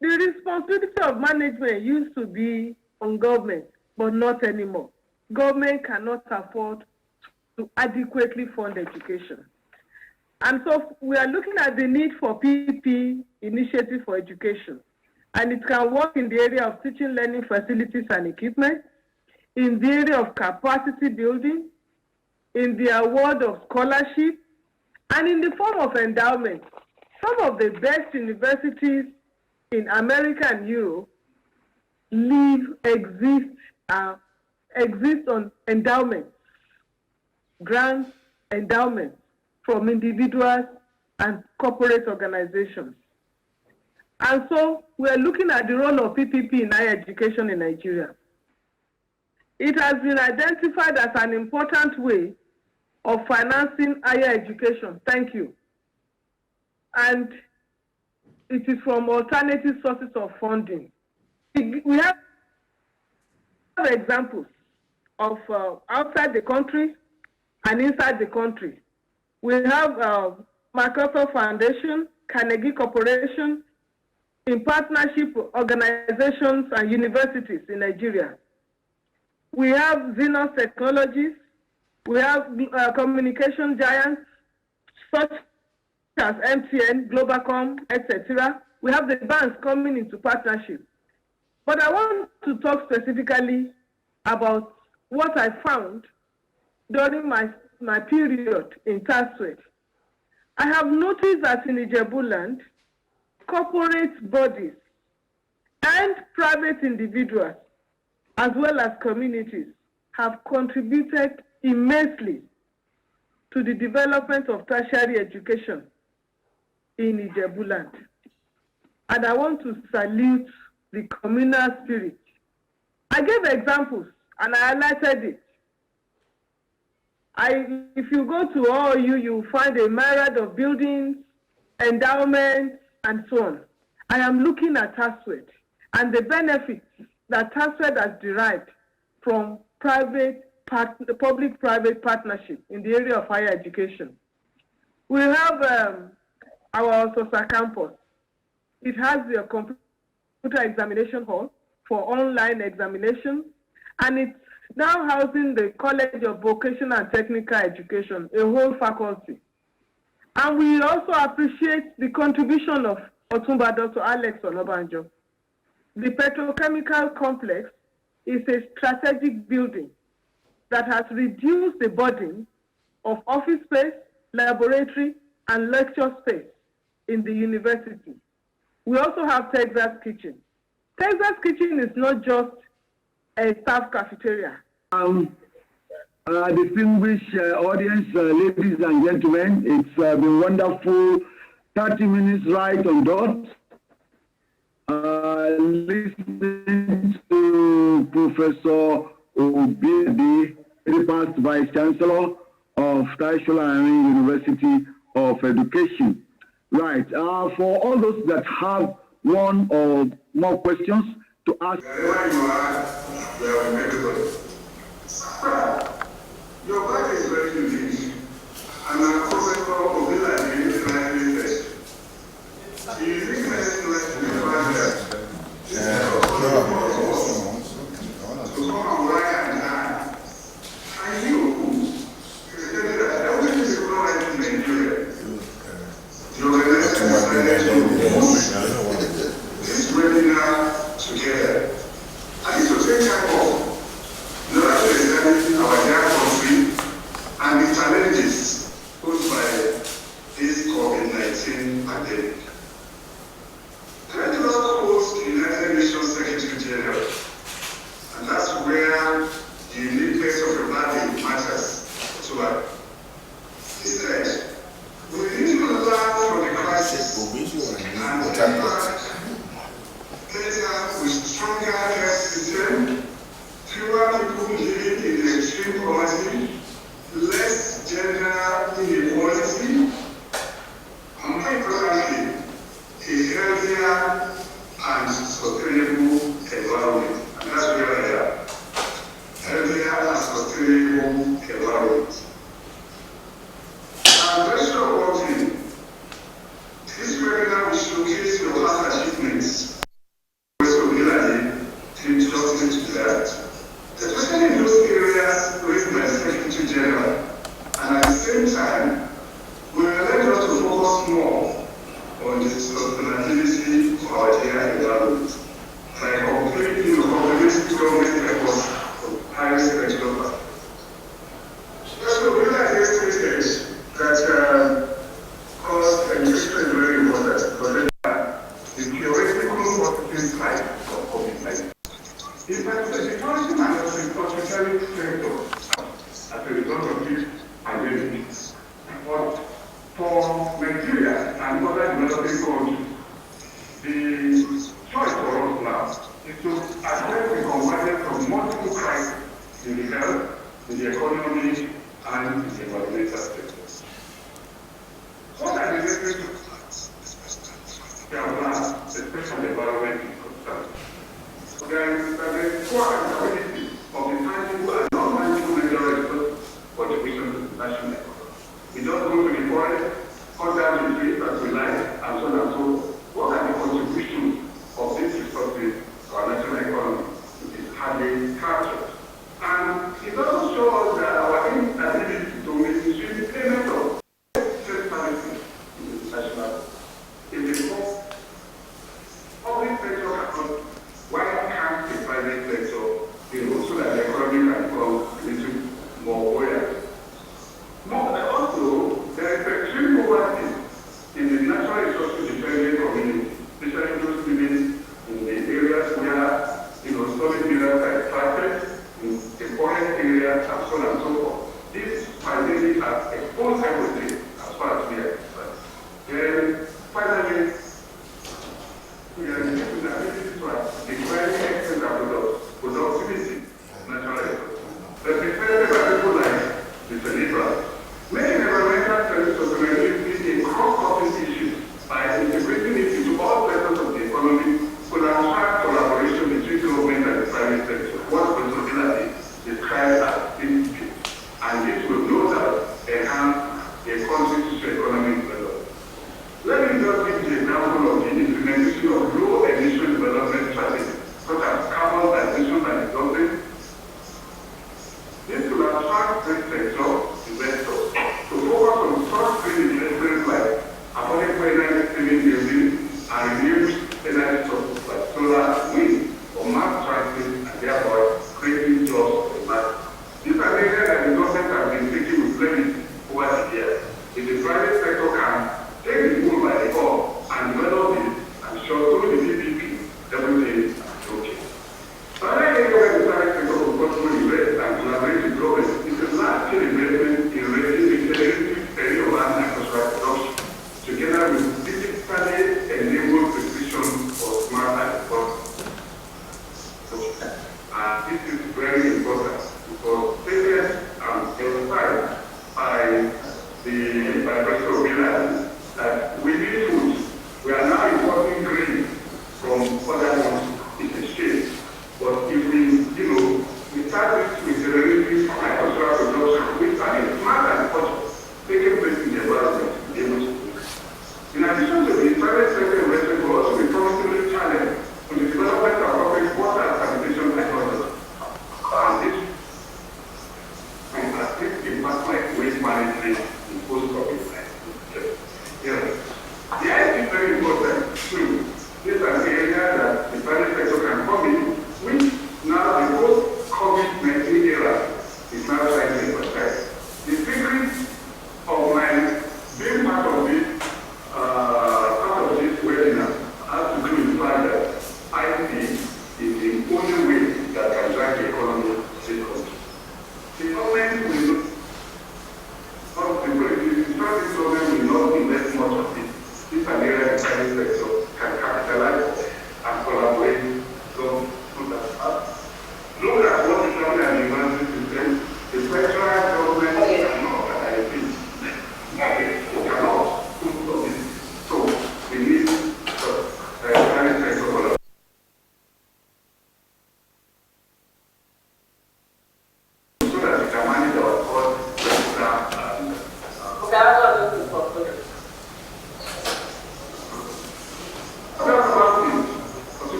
The responsibility of management used to be on government, but not anymore. Government cannot afford to adequately fund education. And so we are looking at the need for PP initiative for education. And it can work in the area of teaching, learning facilities and equipment, in the area of capacity building, in the award of scholarship, and in the form of endowment. Some of the best universities in America and Europe exist on endowments, grants, endowments from individuals and corporate organizations. And so we are looking at the role of PPP in higher education in Nigeria. It has been identified as an important way of financing higher education. Thank you. And it is from alternative sources of funding. We have examples of outside the country and inside the country. We have MacArthur Foundation, Carnegie Corporation, in partnership with organizations and universities in Nigeria. We have Xenos Technologies. We have communication giants such as MTN, Globalcom, etc. We have the banks coming into partnership. But I want to talk specifically about what I found during my period in TASWED. I have noticed that in Ijebuland, corporate bodies and private individuals, as well as communities, have contributed immensely to the development of tertiary education in Ijebuland. And I want to salute the communal spirit. I gave examples and I highlighted it. If you go to OU, you find a myriad of buildings, endowments, and so on. I am looking at TASWED and the benefits that TASWED has derived from public-private partnership in the area of higher education. We have our Sosa campus. It has the computer examination hall for online examination, and it's now housing the College of Vocational and Technical Education, a whole faculty. And we also appreciate the contribution of Otunba Dr. Alex Onabanjo. The petrochemical complex is a strategic building that has reduced the burden of office space, laboratory, and lecture space in the university. We also have Texas Kitchen. Texas Kitchen is not just a staff cafeteria. Distinguished audience, ladies and gentlemen, it's been wonderful 30 minutes right on dot. Listening to Professor Obiedi, the past Vice Chancellor of Taishola University of Education. Right, for all those that have one or more questions to ask. Wherever you are, we have met everybody. Your body is very unique, and I'm Professor Obiedi in the United States. The uniqueness is never there. To come and work and learn. And you tell me that everything is going right in Nigeria. The organization this webinar together. I need to take time off in order to examine our dear country and the challenges posed by this COVID-19 pandemic. Let us host the United Nations Secretary General, and that's where the uniqueness of your body matters to us. He said, we need to learn from the crisis and impact better with stronger health system, fewer people living in extreme poverty, less gender inequality, and more importantly, a healthier and sustainable environment. And that's where I am. Healthier and sustainable environment. I'm very sure about you. This webinar will showcase your past achievements processing side of COVID-19. In particular, the tourism and hospitality sector, as a result of this pandemic, but for Nigeria and other developing countries, the choice for us now is to address the convergence of multiple crises in the health, in the economy, and in the environmental sectors. What are the necessary plans, especially environment is concerned? There is core accountability of the tangible and non-tangible measures contribution to the national economy. We don't go to the forest, cut down the trees as we like, and so on and so forth. What are the contributions of these resources to our national economy? It is hardly captured. And it also shows that our inability to mainstream payment of state services in the national is because public sector cannot. Why can't the private sector be also that the economy can become a little more buoyant? Also, there is extreme poverty in the natural resources dependent community, especially those living in the areas where solid minerals are extracted, in the forest areas, and so on and so forth. This pandemic has exposed everything as far as we are concerned. Then, finally, we are using the ability to declare excellent productivity, natural resources. Represented by people like Mr. Libra, making environmental sustainability a cross-cutting issue by integrating it into all sectors of the economy could attract collaboration between government and the private sector. What responsibility is described as institute, and this will no doubt enhance a country's economic development. Let me just give the example of the implementation of low emission development strategies, such as carbon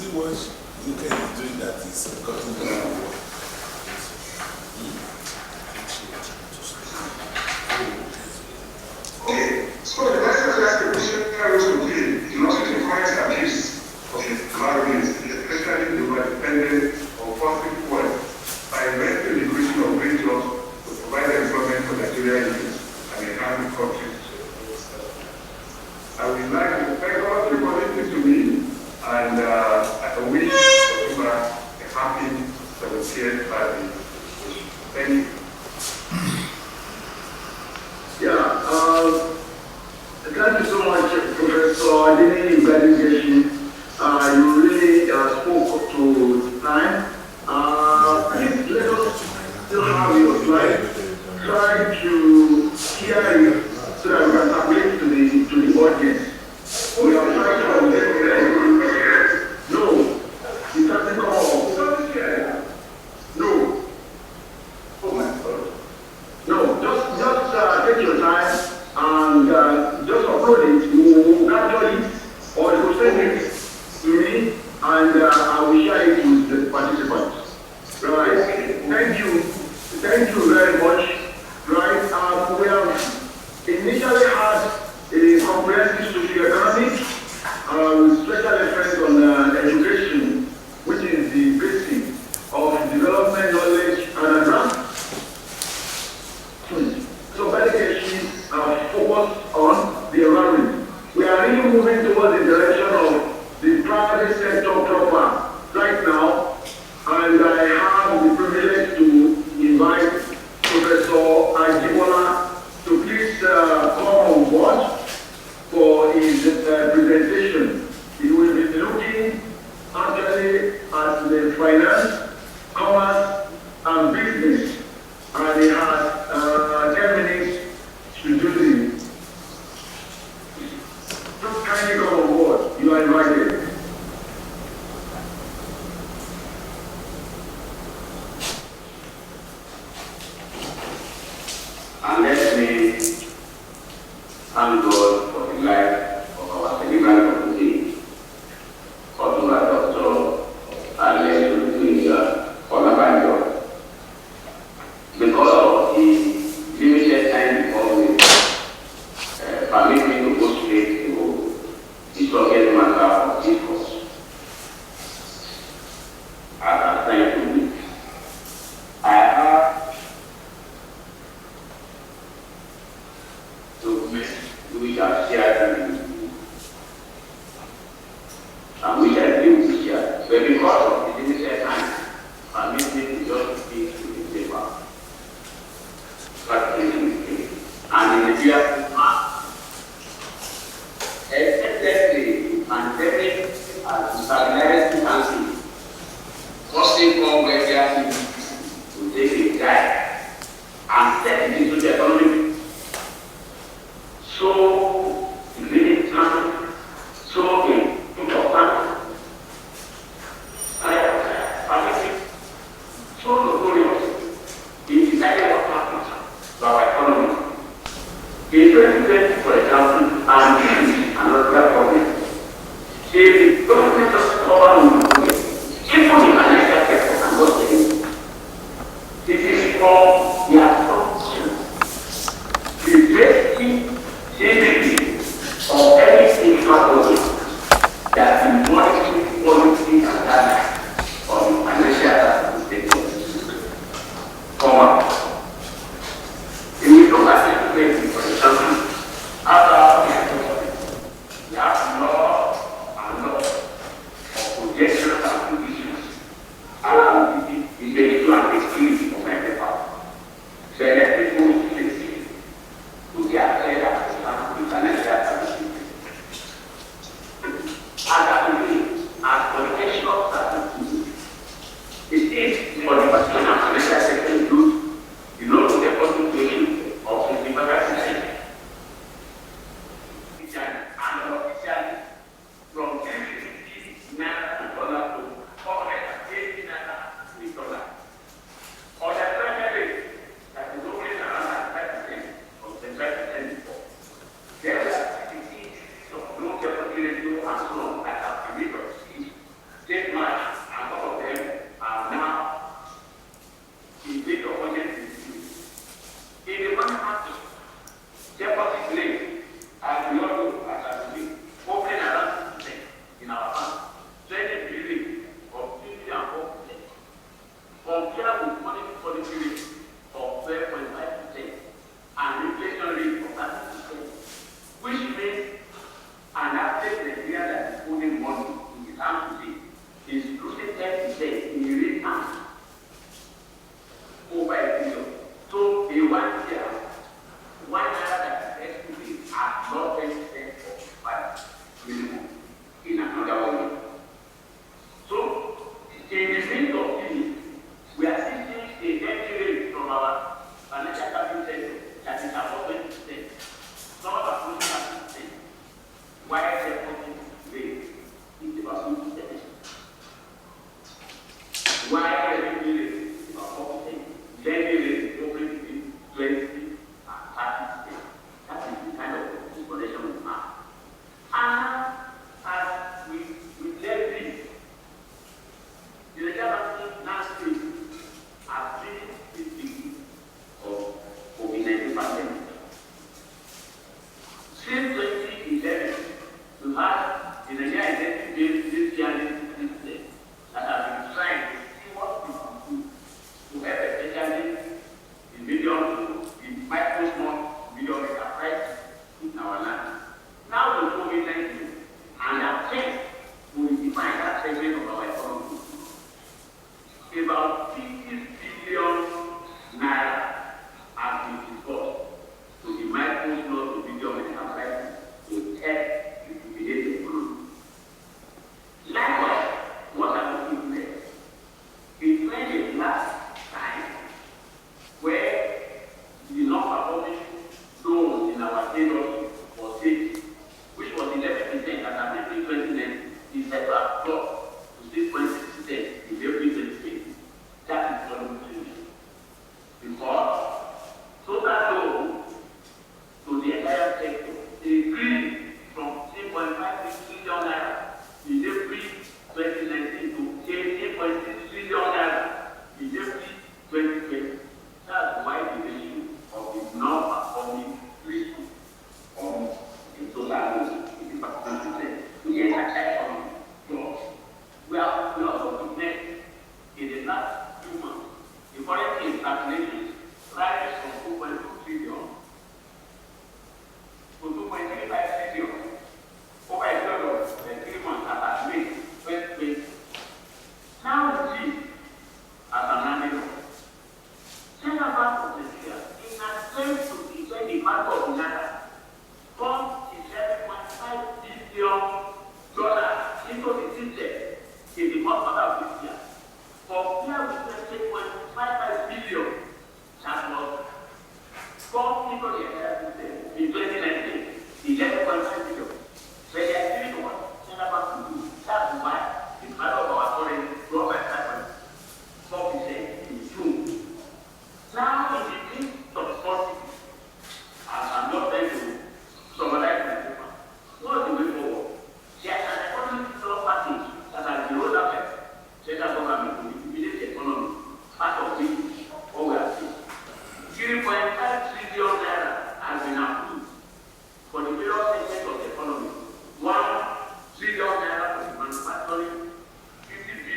see what UK is doing that is cutting down. Okay, so the vice president was to play in order to fight abuse of his environment, especially the dependent on fossil fuels, by investing in the creation of green jobs to provide employment for Nigerian youth and enhance the country's. I would like to thank all of you for listening to me, and I wish Otunba a happy 70th birthday. Thank you. Thank you so much, Professor Dini Badigeshi. You really spoke to time. Please let us still have your slide. Try to hear you so that we can circulate to the audience. We are trying to no, it doesn't come up. No. Oh my God. No, just take your time and just upload it. You will capture it or you will send it to me and I will share it with the participants. Right. Thank you. Thank you very much. Right. We have initially had a comprehensive socio-economic with special reference on education, which is the basis of development, knowledge, and advancement. So Badigeshi focused on the environment. We are really moving towards the direction of the private sector proper right now, and I have the privilege to invite Professor Ajibola to please come on board for his presentation. He will be looking actually at the finance, commerce, and business, and he has 10 minutes to do this. Just kindly come on board. You are invited. And let me thank God for the life of our celebrant of the day, Otunba Dr. Onabanjo. Because of the limited time before we permit me to go straight to the subject matter of discourse. As I thank you, I have documents which are shared with you, and which I do with you. But because of the limited time, permit me to just speak to the paper. But and in the year except the pandemic has stabilized the country, causing more wealthier to take a dive and set it into the economy. So important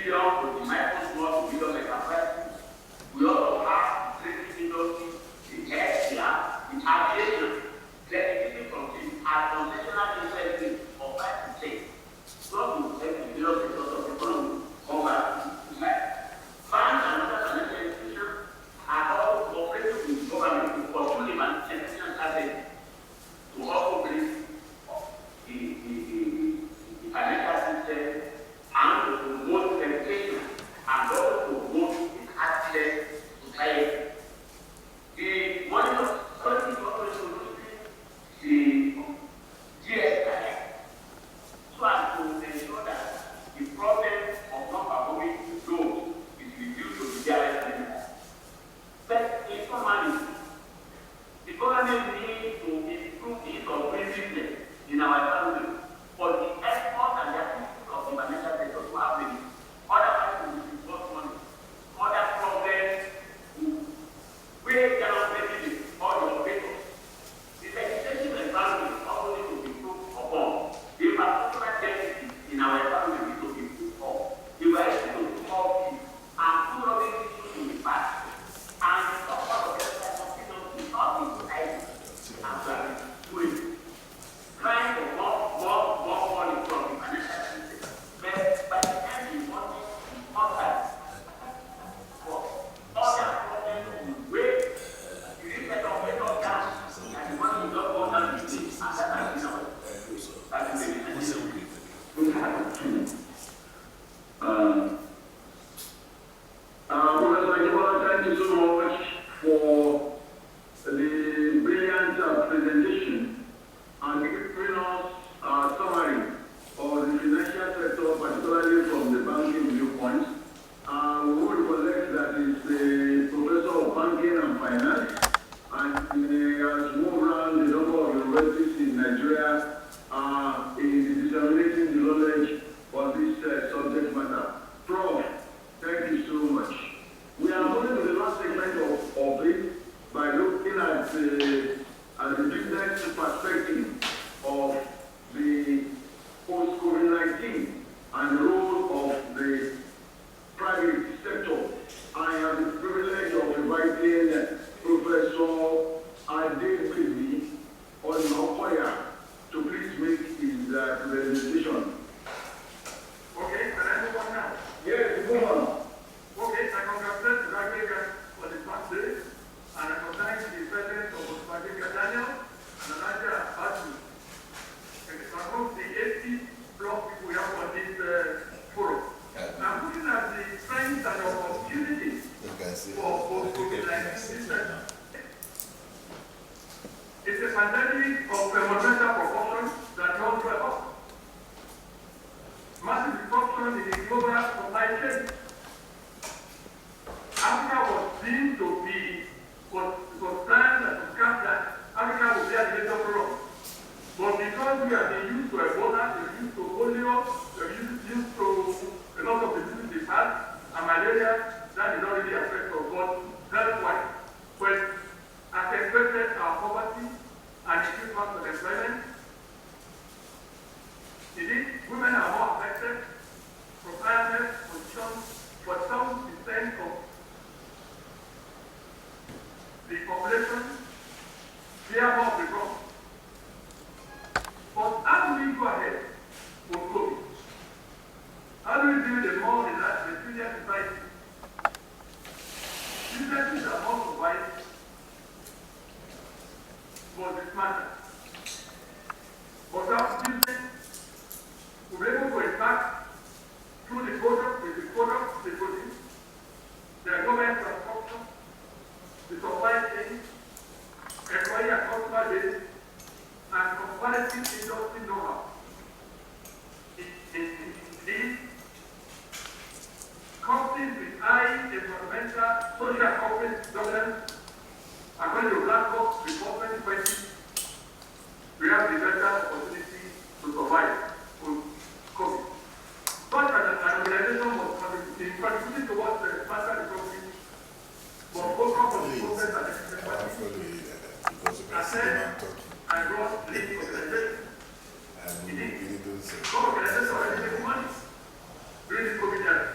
medium to the micro, small to medium enterprises. We also have the trading industry, the healthcare, the aviation, the education from the conventional incentives of 5%. So to take the billion sectors of the economy come back to life. Banks and other financial institutions are all cooperating with the government to pursue the manufacturing strategy to also bring the financial system and to promote education and also to promote the access to credit. The money of current corporation the GSI so as to ensure that the problem of non-performing loans is reduced to the GSI limit. But informally, the government needs to improve the ease of doing business in our economy for the effort and the activities of the financial sector to happen. Otherwise, we will lose money. Other problems will weigh down maybe all the operators. The legislative environment also needs to be improved upon. The infrastructural deficit in our economy needs to be improved upon. The way to do more things and put all these issues in the past. And the support of the institution is not in society. And we are doing trying to more money from the financial system. But by the time we want it to outside for other problems to wait, you need to get down and the money will not go down to the and that has been our Professor, thank you so much for the brilliant presentation and giving us a summary of the financial sector, particularly from the banking viewpoint. We would collect that is the professor of banking and finance, and he has moved around the number of universities in Nigeria in disseminating the knowledge of this subject matter. Prof, thank you so much. We are moving to the last segment of it by looking at the business perspective of the post-COVID-19 and the role of the private sector. I have the privilege of inviting Professor Adebisi Onabanjo to please make his presentation. Okay, can I move on now? Yes, move on. Okay, I congratulate Olugbenga for the past day and I recognize the presence of Otunba Daniel and Onabanjo. Among the 80 plus people we have on this forum. I'm looking at the strengths and opportunities for COVID-19. It's a pandemic of monumental proportions that we all know about. Massive disruption in the global supply chain. Africa was seen to be, was planned and discussed that Africa would be at the major problem. But because we have been used to Ebola, we're used to polio, we're used to a lot of diseases in the past, and malaria, that did not really affect us. But health-wise, when accentuated our poverty and increased mass unemployment, indeed, women are more affected from higher positions, but some percent of the population bear more of the problem. But how do we go ahead with COVID? How do we build a more resilient society? Businesses are more survived, but this matters. But our business will be able to impact through the product, with the products they produce, their government infrastructure, the supply chain, employee and customer base, and comparative industry know-how. Indeed, companies with high environmental, social, and corporate governance, according to Black Box Report 2020, we have the better opportunity to survive with COVID. Such an organization was contributing towards the faster recovery, but focus on the progress and efficiency, and growth leading organization. Indeed, some organizations already make money during the COVID era.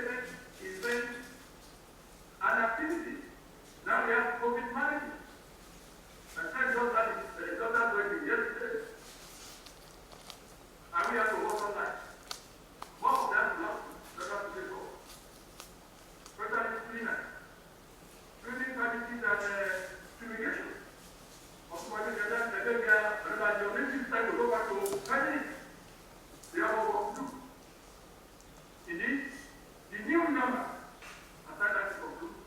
entertainment, events, and activities. Now we have COVID management. My friend just had his daughter's wedding yesterday. And we have to work on that. More of that block, better to take off. Better cleaner. Cleaning services and fumigation. Otunba, Onabanjo, maybe it's time to go back to family. We have our work to do. Indeed, the new number, after that conclude,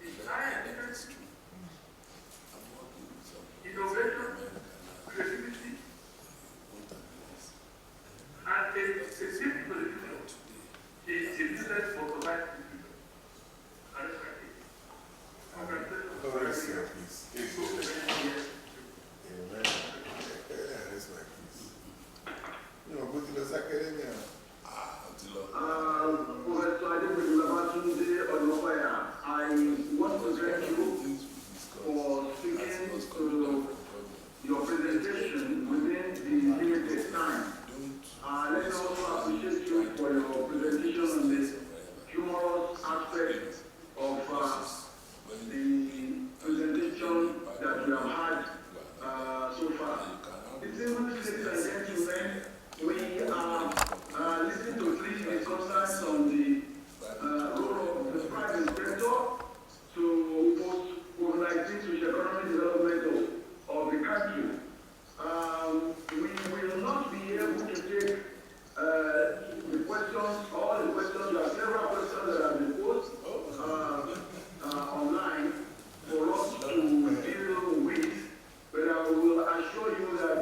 is science, innovation, creativity, and a deep for the future. It's a business for providing the future. And that's right. Congratulations. Rest my peace. Amen. Rest my peace. You know, go to the academia. Professor Olugbenga, I want to thank you for speaking to your presentation within the limited time. Let me also appreciate you for your presentation on the humorous aspect of the presentation that we have had so far. Distinguished ladies and gentlemen, we are listening to three discussions on the role of the private sector to post-COVID-19 socio-economic development of the country. We will not be able to take the questions, all the questions. There are several questions that have been posed online for us to deal with, but I will assure you that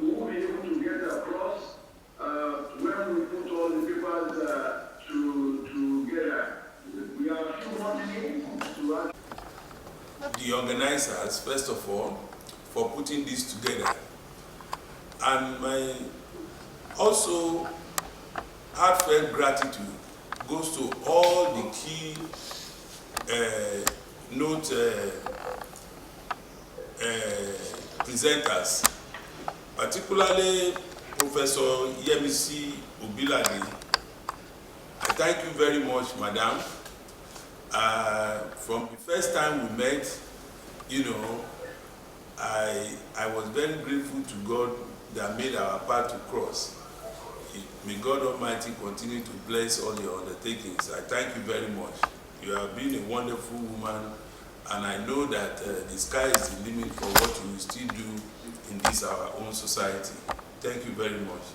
we will be able to get across when we put all the papers together. We have a few more minutes to ask. The organizers, first of all, for putting this together. And my also heartfelt gratitude goes to all the key presenters, particularly Professor Yemisi Obilade. I thank you very much, Madam. From the first time we met, you know, I was very grateful to God that made our path to cross. May God Almighty continue to bless all your undertakings. I thank you very much. You have been a wonderful woman, and I know that the sky is the limit for what you will still do in this our own society. Thank you very much.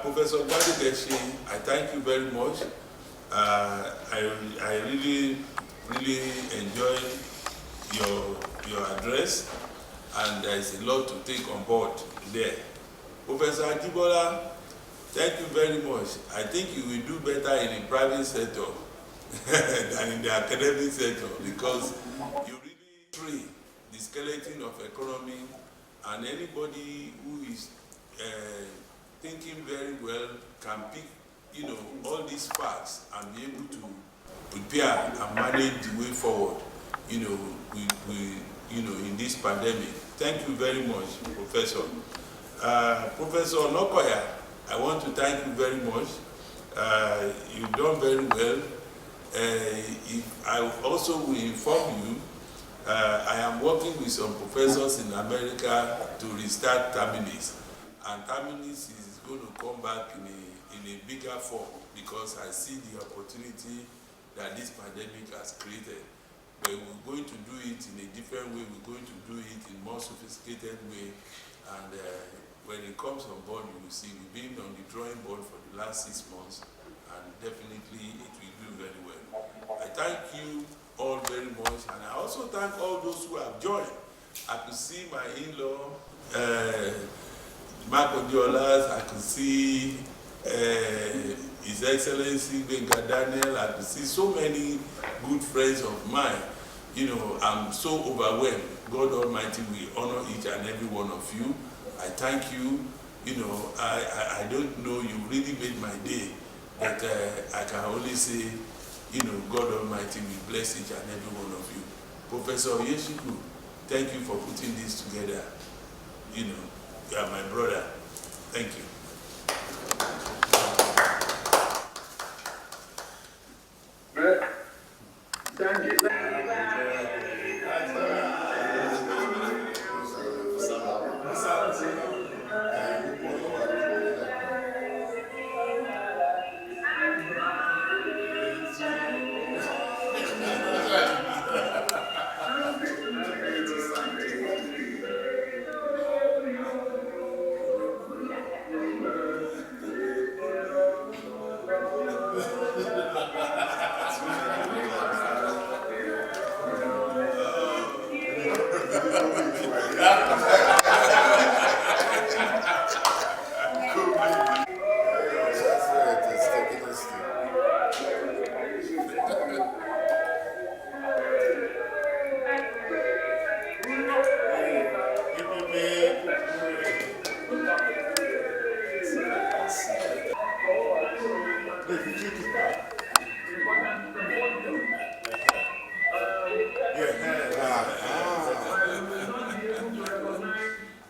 Professor Olugbenga, I thank you very much. I really enjoyed your address, and there is a lot to take on board there. Professor Ajibola, thank you very much. I think you will do better in the private sector than in the academic sector, because you really train the skeleton of economy, and anybody who is thinking very well can pick, you know, all these facts and be able to prepare and manage the way forward, you know, in this pandemic. Thank you very much, Professor. Professor Nokoya, I want to thank you very much. You've done very well. I also will inform you, I am working with some professors in America to restart Terminus. And Terminus is going to come back in a bigger form, because I see the opportunity that this pandemic has created. But we're going to do it in a different way. We're going to do it in a more sophisticated way. And when it comes on board, you will see we've been on the drawing board for the last 6 months, and definitely it will do very well. I thank you all very much, and I also thank all those who have joined. I could see my in-law, Mark Odiolas, I could see His Excellency Benga Daniel, I could see so many good friends of mine. You know, I'm so overwhelmed. God Almighty will honor each and every one of you. I thank you. You know, I don't know, you really made my day. But I can only say, you know, God Almighty will bless each and every one of you. Professor Yeshiku, thank you for putting this together. You know, you are my brother. Thank you.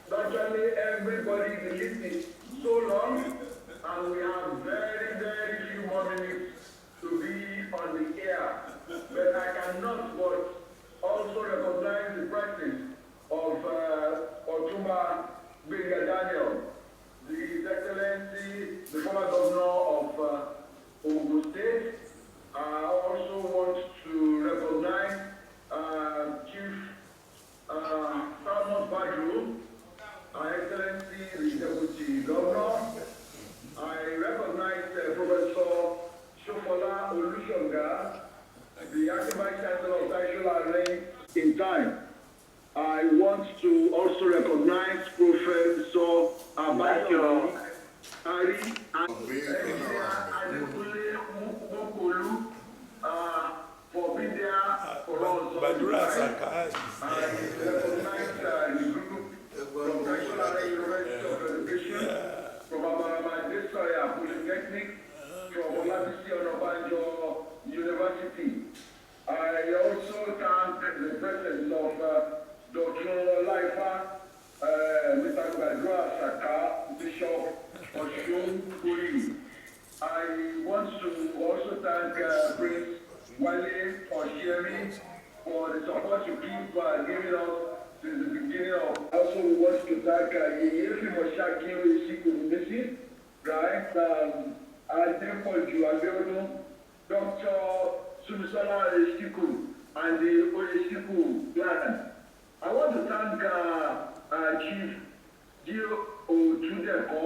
Virtually everybody is listening so long, and we have very, very few more minutes to be on the air. But I cannot but also recognize the presence of Otunba Daniel, His Excellency, the former governor of Ogun State. I also want to recognize Chief Onabanjo, Excellency, the Deputy Governor. I recognize Professor Shofola Olugbenga, the Acting Vice Chancellor of Taishola in time. I want to also recognize Professor Onabanjo Ari and for being there for us. I recognize the group from Taishola University of Education, from Onabanjo Polytechnic, from Onabanjo University. I also thank the presence of Dr. Laifa, Mr. Badra Saka, Bishop Oshun Kuri. I want to also thank Prince Wale Oshemi for the support you keep giving us since the beginning of. I also want to thank Yefi Moshaki Siku, right? Adepoju Abiodun, Dr. Sumisola Eshiku, and the Oeshiku clan. I want to thank Chief Gio Otudeko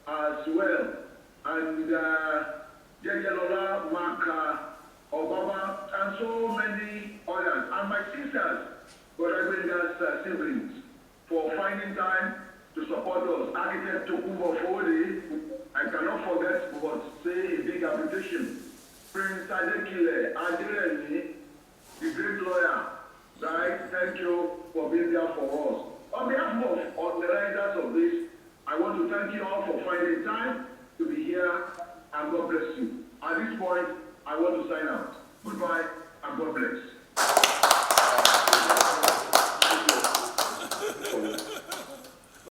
as well, and Jejelola Maka Obama, and so many others, and my sisters, Olugbenga's siblings, for finding time to support us. Architect Otunba Fode, I cannot forget but say a big appreciation. Prince Adekile Adiremi, the great lawyer, right? Thank you for being there for us. On behalf of the organizers of this, I want to thank you all for finding time to be here, and God bless you. At this point, I want to sign out. Goodbye, and God bless.